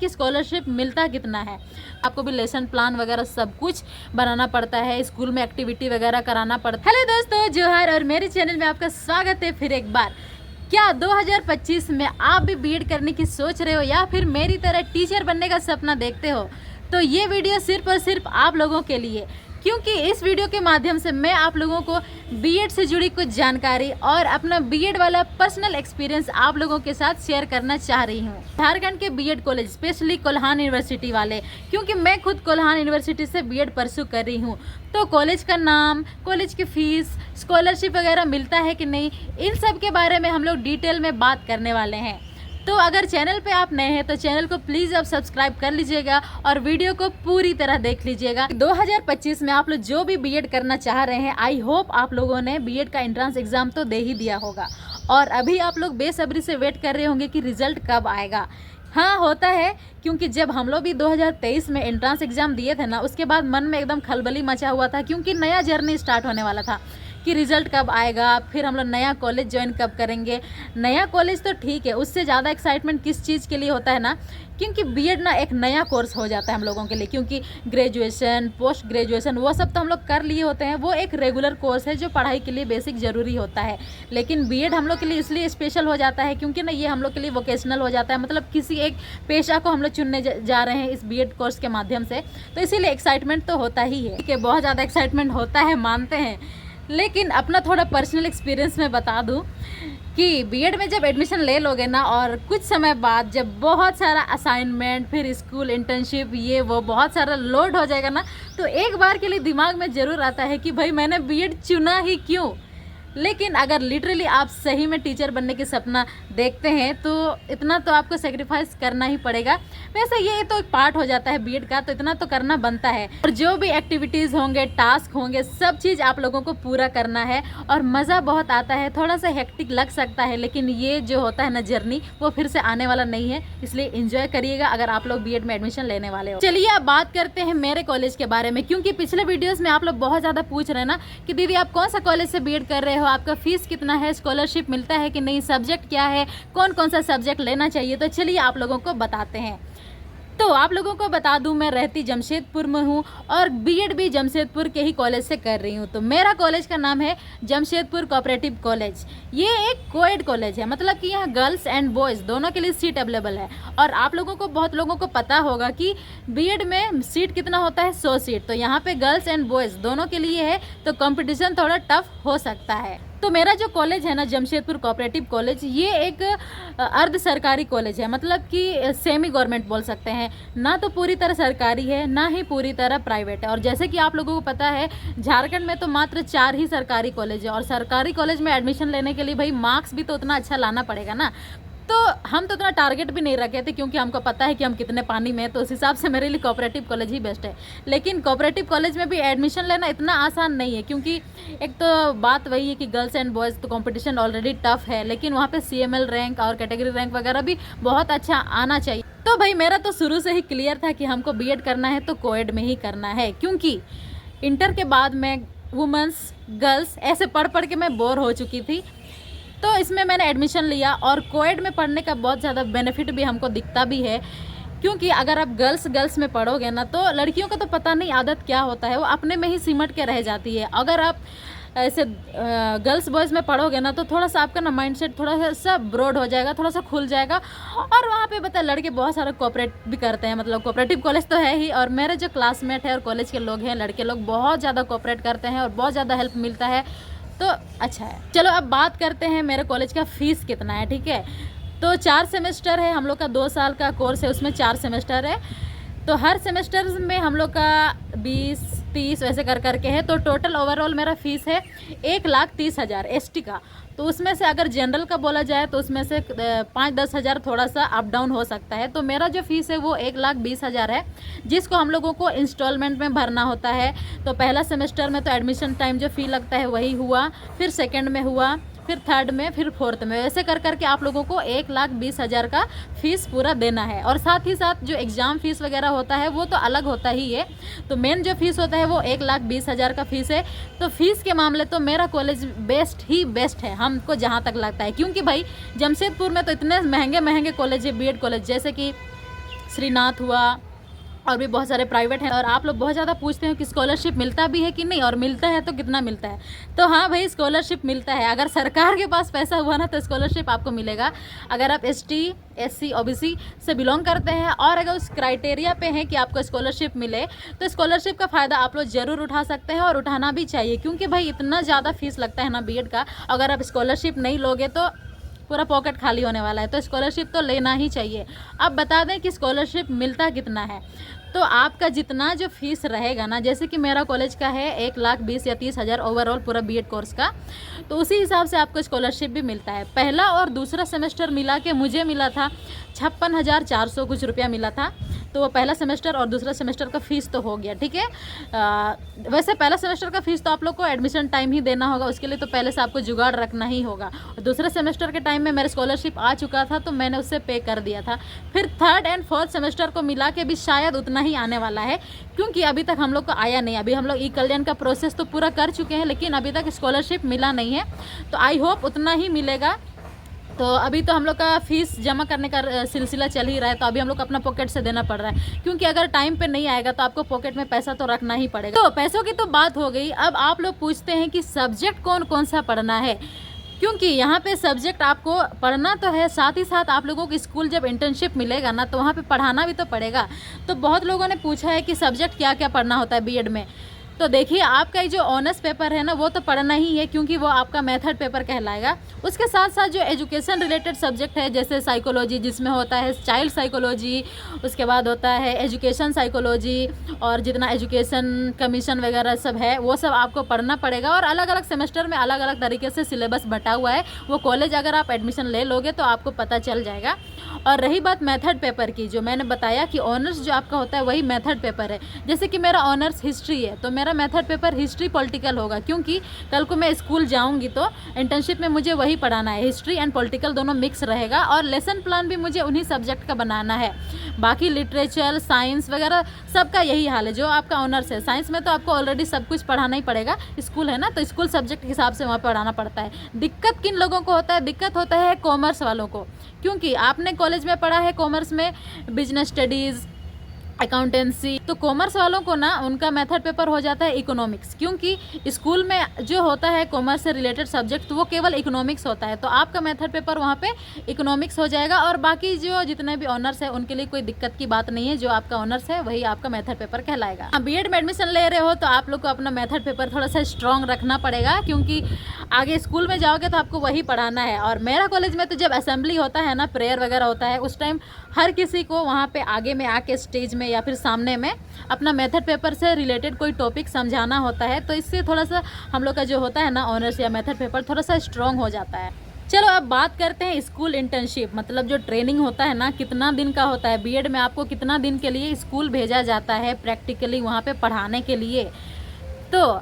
कि स्कॉलरशिप मिलता कितना है। आपको भी लेसन प्लान वगैरह सब कुछ बनाना पड़ता है, स्कूल में एक्टिविटी वगैरह कराना पड़ता है। हेलो दोस्तों, जोहार और मेरे चैनल में आपका स्वागत है फिर एक बार। क्या 2025 में आप भी बीएड करने की सोच रहे हो या फिर मेरी तरह टीचर बनने का सपना देखते हो, तो ये वीडियो सिर्फ और सिर्फ आप लोगों के लिए, क्योंकि इस वीडियो के माध्यम से मैं आप लोगों को बीएड से जुड़ी कुछ जानकारी और अपना बीएड वाला पर्सनल एक्सपीरियंस आप लोगों के साथ शेयर करना चाह रही हूँ। झारखंड के BEd college, specially Kolhan university वाले, क्योंकि मैं खुद कोल्हान यूनिवर्सिटी से बीएड परस्यू कर रही हूँ, तो कॉलेज का नाम, कॉलेज की फीस, स्कॉलरशिप वगैरह मिलता है कि नहीं, इन सब के बारे में हम लोग डिटेल में बात करने वाले हैं। तो अगर चैनल पे आप नए हैं तो चैनल को प्लीज़ आप सब्सक्राइब कर लीजिएगा और वीडियो को पूरी तरह देख लीजिएगा। 2025 में आप लोग जो भी बीएड करना चाह रहे हैं, आई होप आप लोगों ने बीएड का एंट्रेंस एग्ज़ाम तो दे ही दिया होगा और अभी आप लोग बेसब्री से वेट कर रहे होंगे कि रिजल्ट कब आएगा। हाँ, होता है, क्योंकि जब हम लोग भी 2023 में एंट्रेंस एग्ज़ाम दिए थे ना, उसके बाद मन में एकदम खलबली मचा हुआ था, क्योंकि नया जर्नी स्टार्ट होने वाला था कि रिज़ल्ट कब आएगा, फिर हम लोग नया कॉलेज ज्वाइन कब करेंगे। नया कॉलेज तो ठीक है, उससे ज़्यादा एक्साइटमेंट किस चीज़ के लिए होता है ना, क्योंकि बीएड ना एक नया कोर्स हो जाता है हम लोगों के लिए, क्योंकि ग्रेजुएशन, पोस्ट ग्रेजुएशन वो सब तो हम लोग कर लिए होते हैं, वो एक रेगुलर कोर्स है जो पढ़ाई के लिए बेसिक ज़रूरी होता है। लेकिन बीएड हम लोग के लिए इसलिए स्पेशल हो जाता है क्योंकि ना ये हम लोग के लिए वोकेशनल हो जाता है, मतलब किसी एक पेशा को हम लोग चुनने जा रहे हैं इस बीएड कोर्स के माध्यम से, तो इसीलिए एक्साइटमेंट तो होता ही है। ठीक है, बहुत ज़्यादा एक्साइटमेंट होता है, मानते हैं, लेकिन अपना थोड़ा पर्सनल एक्सपीरियंस मैं बता दूं कि बीएड में जब एडमिशन ले लोगे ना और कुछ समय बाद जब बहुत सारा असाइनमेंट, फिर स्कूल इंटर्नशिप, ये वो बहुत सारा लोड हो जाएगा ना, तो एक बार के लिए दिमाग में ज़रूर आता है कि भाई मैंने बीएड चुना ही क्यों। लेकिन अगर लिटरली आप सही में टीचर बनने की सपना देखते हैं तो इतना तो आपको सेक्रीफाइस करना ही पड़ेगा। वैसे ये तो एक पार्ट हो जाता है बीएड का, तो इतना तो करना बनता है। और जो भी एक्टिविटीज़ होंगे, टास्क होंगे, सब चीज़ आप लोगों को पूरा करना है और मज़ा बहुत आता है। थोड़ा सा हेक्टिक लग सकता है, लेकिन ये जो होता है ना जर्नी, वो फिर से आने वाला नहीं है, इसलिए इंजॉय करिएगा अगर आप लोग बीएड में एडमिशन लेने वाले हो। चलिए अब बात करते हैं मेरे कॉलेज के बारे में, क्योंकि पिछले वीडियोज़ में आप लोग बहुत ज़्यादा पूछ रहे हैं ना कि दीदी आप कौन सा कॉलेज से बीएड कर रहे हो, आपका फीस कितना है, स्कॉलरशिप मिलता है कि नहीं, सब्जेक्ट क्या है, कौन कौन सा सब्जेक्ट लेना चाहिए। तो चलिए आप लोगों को बताते हैं। तो आप लोगों को बता दूं, मैं रहती जमशेदपुर में हूं और बीएड भी जमशेदपुर के ही कॉलेज से कर रही हूं। तो मेरा कॉलेज का नाम है जमशेदपुर कोऑपरेटिव कॉलेज। ये एक कोएड कॉलेज है, मतलब कि यहाँ गर्ल्स एंड बॉयज़ दोनों के लिए सीट अवेलेबल है। और आप लोगों को, बहुत लोगों को पता होगा कि बीएड में सीट कितना होता है, 100 सीट। तो यहाँ पे गर्ल्स एंड बॉयज़ दोनों के लिए है, तो कंपटीशन थोड़ा टफ हो सकता है। तो मेरा जो कॉलेज है ना, जमशेदपुर कोऑपरेटिव कॉलेज, ये एक अर्ध सरकारी कॉलेज है, मतलब कि सेमी गवर्नमेंट बोल सकते हैं, ना तो पूरी तरह सरकारी है, ना ही पूरी तरह प्राइवेट है। और जैसे कि आप लोगों को पता है, झारखंड में तो मात्र 4 ही सरकारी कॉलेज है, और सरकारी कॉलेज में एडमिशन लेने के लिए भाई मार्क्स भी तो उतना अच्छा लाना पड़ेगा ना। तो हम तो उतना टारगेट भी नहीं रखे थे, क्योंकि हमको पता है कि हम कितने पानी में हैं, तो उस हिसाब से मेरे लिए कोऑपरेटिव कॉलेज ही बेस्ट है। लेकिन कोऑपरेटिव कॉलेज में भी एडमिशन लेना इतना आसान नहीं है, क्योंकि एक तो बात वही है कि गर्ल्स एंड बॉयज़ तो कंपटीशन ऑलरेडी टफ है, लेकिन वहाँ पे सीएमएल रैंक और कैटेगरी रैंक वगैरह भी बहुत अच्छा आना चाहिए। तो भाई मेरा तो शुरू से ही क्लियर था कि हमको बीएड करना है तो कोएड में ही करना है, क्योंकि इंटर के बाद मैं वुमेंस, गर्ल्स ऐसे पढ़ के मैं बोर हो चुकी थी। तो इसमें मैंने एडमिशन लिया और कोएड में पढ़ने का बहुत ज़्यादा बेनिफिट भी हमको दिखता भी है, क्योंकि अगर आप गर्ल्स में पढ़ोगे ना, तो लड़कियों का तो पता नहीं आदत क्या होता है, वो अपने में ही सिमट के रह जाती है। अगर आप ऐसे गर्ल्स बॉयज़ में पढ़ोगे ना, तो थोड़ा सा आपका ना माइंडसेट थोड़ा सा ब्रॉड हो जाएगा, थोड़ा सा खुल जाएगा। और वहाँ पे पता है लड़के बहुत सारा कोऑपरेट भी करते हैं, मतलब कोऑपरेटिव कॉलेज तो है ही, और मेरे जो क्लासमेट है और कॉलेज के लोग हैं, लड़के लोग बहुत ज़्यादा कोऑपरेट करते हैं और बहुत ज़्यादा हेल्प मिलता है, तो अच्छा है। चलो अब बात करते हैं मेरे कॉलेज का फ़ीस कितना है। ठीक है, तो 4 सेमेस्टर है हम लोग का, 2 साल का कोर्स है, उसमें 4 सेमेस्टर है। तो हर सेमेस्टर में हम लोग का 20-30 वैसे करके है। तो टोटल ओवरऑल मेरा फ़ीस है 1,30,000 एसटी का। तो उसमें से अगर जनरल का बोला जाए तो उसमें से 5-10 हज़ार थोड़ा सा अप डाउन हो सकता है। तो मेरा जो फ़ीस है वो 1,20,000 है, जिसको हम लोगों को इंस्टॉलमेंट में भरना होता है। तो पहला सेमेस्टर में तो एडमिशन टाइम जो फ़ी लगता है वही हुआ, फिर सेकेंड में हुआ, फिर थर्ड में, फिर फोर्थ में, ऐसे करके आप लोगों को 1,20,000 का फ़ीस पूरा देना है। और साथ ही साथ जो एग्ज़ाम फ़ीस वगैरह होता है वो तो अलग होता ही है। तो मेन जो फ़ीस होता है वो 1,20,000 का फ़ीस है। तो फ़ीस के मामले तो मेरा कॉलेज बेस्ट ही बेस्ट है हमको जहाँ तक लगता है, क्योंकि भाई जमशेदपुर में तो इतने महंगे महंगे कॉलेज है, बीएड कॉलेज, जैसे कि श्रीनाथ हुआ, और भी बहुत सारे प्राइवेट हैं। और आप लोग बहुत ज़्यादा पूछते हैं कि स्कॉलरशिप मिलता भी है कि नहीं, और मिलता है तो कितना मिलता है। तो हाँ भाई, स्कॉलरशिप मिलता है। अगर सरकार के पास पैसा हुआ ना तो स्कॉलरशिप आपको मिलेगा। अगर आप ST SC OBC से बिलोंग करते हैं और अगर उस क्राइटेरिया पे हैं कि आपको स्कॉलरशिप मिले, तो स्कॉलरशिप का फ़ायदा आप लोग ज़रूर उठा सकते हैं और उठाना भी चाहिए। क्योंकि भाई इतना ज़्यादा फीस लगता है ना BEd का, अगर आप स्कॉलरशिप नहीं लोगे तो पूरा पॉकेट खाली होने वाला है। तो स्कॉलरशिप तो लेना ही चाहिए। अब बता दें कि स्कॉलरशिप मिलता कितना है। तो आपका जितना जो फीस रहेगा ना, जैसे कि मेरा कॉलेज का है 1,20,000 या 30,000 ओवरऑल पूरा BEd कोर्स का, तो उसी हिसाब से आपको स्कॉलरशिप भी मिलता है। पहला और दूसरा सेमेस्टर मिला के मुझे मिला था 56,400 कुछ रुपया मिला था। तो वो पहला सेमेस्टर और दूसरा सेमेस्टर का फ़ीस तो हो गया, ठीक है। वैसे पहला सेमेस्टर का फ़ीस तो आप लोग को एडमिशन टाइम ही देना होगा, उसके लिए तो पहले से आपको जुगाड़ रखना ही होगा। और दूसरे सेमेस्टर के टाइम में मेरा स्कॉलरशिप आ चुका था तो मैंने उससे पे कर दिया था। फिर थर्ड एंड फोर्थ सेमेस्टर को मिला के भी शायद उतना ही आने वाला है, क्योंकि अभी तक हम लोग को आया नहीं। अभी हम लोग ई-कल्याण का प्रोसेस तो पूरा कर चुके हैं, लेकिन अभी तक स्कॉलरशिप मिला नहीं है। तो आई होप उतना ही मिलेगा। तो अभी तो हम लोग का फ़ीस जमा करने का सिलसिला चल ही रहा है, तो अभी हम लोग को अपना पॉकेट से देना पड़ रहा है। क्योंकि अगर टाइम पे नहीं आएगा तो आपको पॉकेट में पैसा तो रखना ही पड़ेगा। तो पैसों की तो बात हो गई। अब आप लोग पूछते हैं कि सब्जेक्ट कौन कौन सा पढ़ना है, क्योंकि यहाँ पे सब्जेक्ट आपको पढ़ना तो है, साथ ही साथ आप लोगों को स्कूल जब इंटर्नशिप मिलेगा ना तो वहाँ पे पढ़ाना भी तो पड़ेगा। तो बहुत लोगों ने पूछा है कि सब्जेक्ट क्या क्या पढ़ना होता है BEd में। तो देखिए, आपका जो ऑनर्स पेपर है ना वो तो पढ़ना ही है, क्योंकि वो आपका मेथड पेपर कहलाएगा। उसके साथ साथ जो एजुकेशन रिलेटेड सब्जेक्ट है, जैसे साइकोलॉजी जिसमें होता है चाइल्ड साइकोलॉजी, उसके बाद होता है एजुकेशन साइकोलॉजी, और जितना एजुकेशन कमीशन वगैरह सब है वो सब आपको पढ़ना पड़ेगा। और अलग अलग सेमेस्टर में अलग अलग तरीके से सिलेबस बटा हुआ है। वो कॉलेज अगर आप एडमिशन ले लोगे तो आपको पता चल जाएगा। और रही बात मेथड पेपर की, जो मैंने बताया कि ऑनर्स जो आपका होता है वही मेथड पेपर है। जैसे कि मेरा ऑनर्स हिस्ट्री है तो मेरा मेथड पेपर हिस्ट्री पॉलिटिकल होगा, क्योंकि कल को मैं स्कूल जाऊंगी तो इंटर्नशिप में मुझे वही पढ़ाना है। हिस्ट्री एंड पॉलिटिकल दोनों मिक्स रहेगा, और लेसन प्लान भी मुझे उन्हीं सब्जेक्ट का बनाना है। बाकी लिटरेचर साइंस वगैरह सबका यही हाल है। जो आपका ऑनर्स है, साइंस में तो आपको ऑलरेडी सब कुछ पढ़ाना ही पड़ेगा, स्कूल है ना, तो स्कूल सब्जेक्ट के हिसाब से वहाँ पढ़ाना पड़ता है। दिक्कत किन लोगों को होता है? दिक्कत होता है कॉमर्स वालों को, क्योंकि आपने कॉलेज में पढ़ा है कॉमर्स में बिजनेस स्टडीज़, अकाउंटेंसी। तो कॉमर्स वालों को ना उनका मेथड पेपर हो जाता है इकोनॉमिक्स, क्योंकि स्कूल में जो होता है कॉमर्स से रिलेटेड सब्जेक्ट तो वो केवल इकोनॉमिक्स होता है। तो आपका मेथड पेपर वहाँ पे इकोनॉमिक्स हो जाएगा। और बाकी जो जितने भी ऑनर्स है उनके लिए कोई दिक्कत की बात नहीं है। जो आपका ऑनर्स है वही आपका मेथड पेपर कहलाएगा। आप BEd में एडमिशन ले रहे हो तो आप लोग को अपना मेथड पेपर थोड़ा सा स्ट्रॉन्ग रखना पड़ेगा, क्योंकि आगे स्कूल में जाओगे तो आपको वही पढ़ाना है। और मेरा कॉलेज में तो जब असेंबली होता है ना, प्रेयर वगैरह होता है, उस टाइम हर किसी को वहाँ पे आगे में आके स्टेज में या फिर सामने में अपना मेथड पेपर से रिलेटेड कोई टॉपिक समझाना होता है। तो इससे थोड़ा सा हम लोग का जो होता है ना ऑनर्स या मेथड पेपर थोड़ा सा स्ट्रॉन्ग हो जाता है। चलो अब बात करते हैं स्कूल इंटर्नशिप, मतलब जो ट्रेनिंग होता है ना कितना दिन का होता है। BEd में आपको कितना दिन के लिए स्कूल भेजा जाता है प्रैक्टिकली वहाँ पे पढ़ाने के लिए। तो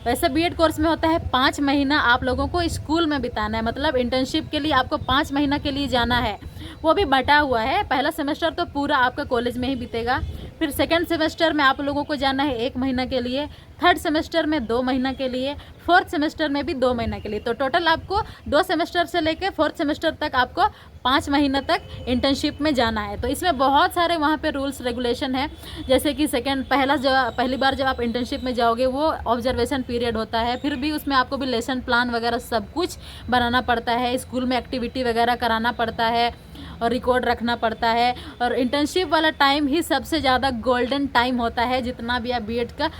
वैसे BEd कोर्स में होता है 5 महीना आप लोगों को स्कूल में बिताना है, मतलब इंटर्नशिप के लिए आपको 5 महीना के लिए जाना है। वो भी बटा हुआ है। पहला सेमेस्टर तो पूरा आपका कॉलेज में ही बीतेगा, फिर सेकंड सेमेस्टर में आप लोगों को जाना है 1 महीना के लिए, थर्ड सेमेस्टर में 2 महीना के लिए, फोर्थ सेमेस्टर में भी 2 महीना के लिए। तो टोटल आपको 2 सेमेस्टर से लेकर फोर्थ सेमेस्टर तक आपको 5 महीना तक इंटर्नशिप में जाना है। तो इसमें बहुत सारे वहाँ पे रूल्स रेगुलेशन है। जैसे कि पहली बार जब आप इंटर्नशिप में जाओगे वो ऑब्जर्वेशन पीरियड होता है, फिर भी उसमें आपको भी लेसन प्लान वगैरह सब कुछ बनाना पड़ता है, स्कूल में एक्टिविटी वगैरह कराना पड़ता है और रिकॉर्ड रखना पड़ता है। और इंटर्नशिप वाला टाइम ही सबसे ज़्यादा गोल्डन टाइम होता है जितना भी आप BEd का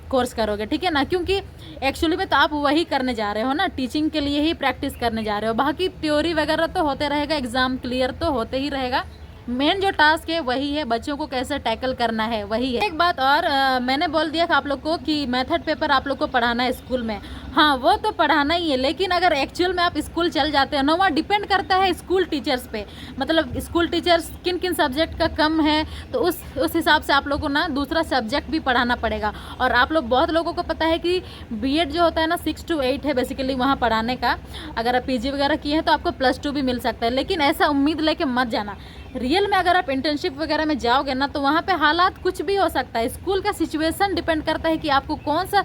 कोर्स करोगे, ठीक है ना। क्योंकि एक्चुअली में तो आप वही करने जा रहे हो ना, टीचिंग के लिए ही प्रैक्टिस करने जा रहे हो। बाकी थ्योरी वगैरह तो होते रहेगा, एग्ज़ाम क्लियर तो होते ही रहेगा। मेन जो टास्क है वही है, बच्चों को कैसे टैकल करना है वही है। एक बात और मैंने बोल दिया आप लोग को कि मेथड पेपर आप लोग को पढ़ाना है स्कूल में। हाँ वो तो पढ़ाना ही है, लेकिन अगर एक्चुअल में आप स्कूल चल जाते हो ना, वहाँ डिपेंड करता है स्कूल टीचर्स पे। मतलब स्कूल टीचर्स किन किन सब्जेक्ट का कम है तो उस हिसाब से आप लोग को ना दूसरा सब्जेक्ट भी पढ़ाना पड़ेगा। और आप लोग बहुत लोगों को पता है कि BEd जो होता है ना 6 to 8 है बेसिकली वहाँ पढ़ाने का। अगर आप PG वगैरह किए हैं तो आपको +2 भी मिल सकता है, लेकिन ऐसा उम्मीद लेके मत जाना। रियल में अगर आप इंटर्नशिप वगैरह में जाओगे ना तो वहाँ पे हालात कुछ भी हो सकता है। स्कूल का सिचुएशन डिपेंड करता है कि आपको कौन सा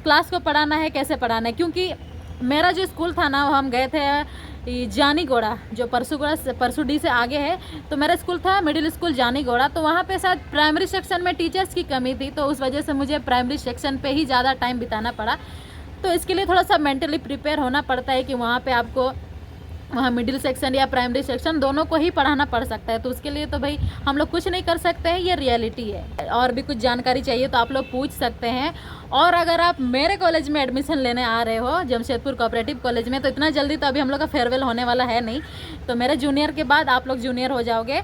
क्लास को पढ़ाना है, कैसे पढ़ाना है। क्योंकि मेरा जो स्कूल था ना हम गए थे जानीगोड़ा, जो परसुडी से आगे है। तो मेरा स्कूल था मिडिल स्कूल जानीगोड़ा। तो वहाँ पे शायद प्राइमरी सेक्शन में टीचर्स की कमी थी, तो उस वजह से मुझे प्राइमरी सेक्शन पे ही ज़्यादा टाइम बिताना पड़ा। तो इसके लिए थोड़ा सा मेंटली प्रिपेयर होना पड़ता है कि वहाँ पे आपको वहाँ मिडिल सेक्शन या प्राइमरी सेक्शन दोनों को ही पढ़ाना पड़ सकता है। तो उसके लिए तो भाई हम लोग कुछ नहीं कर सकते हैं, ये रियलिटी है। और भी कुछ जानकारी चाहिए तो आप लोग पूछ सकते हैं। और अगर आप मेरे कॉलेज में एडमिशन लेने आ रहे हो, जमशेदपुर कोऑपरेटिव कॉलेज में, तो इतना जल्दी तो अभी हम लोग का फेयरवेल होने वाला है नहीं। तो मेरे जूनियर के बाद आप लोग जूनियर हो जाओगे।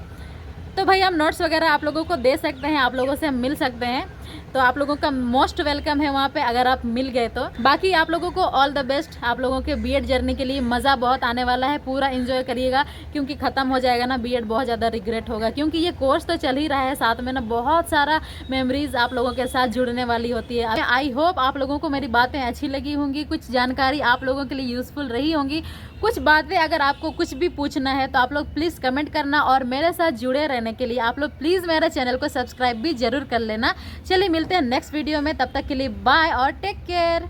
तो भाई हम नोट्स वगैरह आप लोगों को दे सकते हैं, आप लोगों से हम मिल सकते हैं। तो आप लोगों का मोस्ट वेलकम है वहाँ पे, अगर आप मिल गए तो। बाकी आप लोगों को ऑल द बेस्ट। आप लोगों के बीएड जर्नी के लिए मज़ा बहुत आने वाला है, पूरा एंजॉय करिएगा। क्योंकि ख़त्म हो जाएगा ना बीएड, बहुत ज़्यादा रिग्रेट होगा। क्योंकि ये कोर्स तो चल ही रहा है, साथ में ना बहुत सारा मेमोरीज आप लोगों के साथ जुड़ने वाली होती है। आई होप आप लोगों को मेरी बातें अच्छी लगी होंगी, कुछ जानकारी आप लोगों के लिए यूज़फुल रही होंगी। कुछ बातें अगर आपको कुछ भी पूछना है तो आप लोग प्लीज़ कमेंट करना। और मेरे साथ जुड़े रहने के लिए आप लोग प्लीज़ मेरे चैनल को सब्सक्राइब भी ज़रूर कर लेना। चलिए मिलते हैं नेक्स्ट वीडियो में, तब तक के लिए बाय और टेक केयर।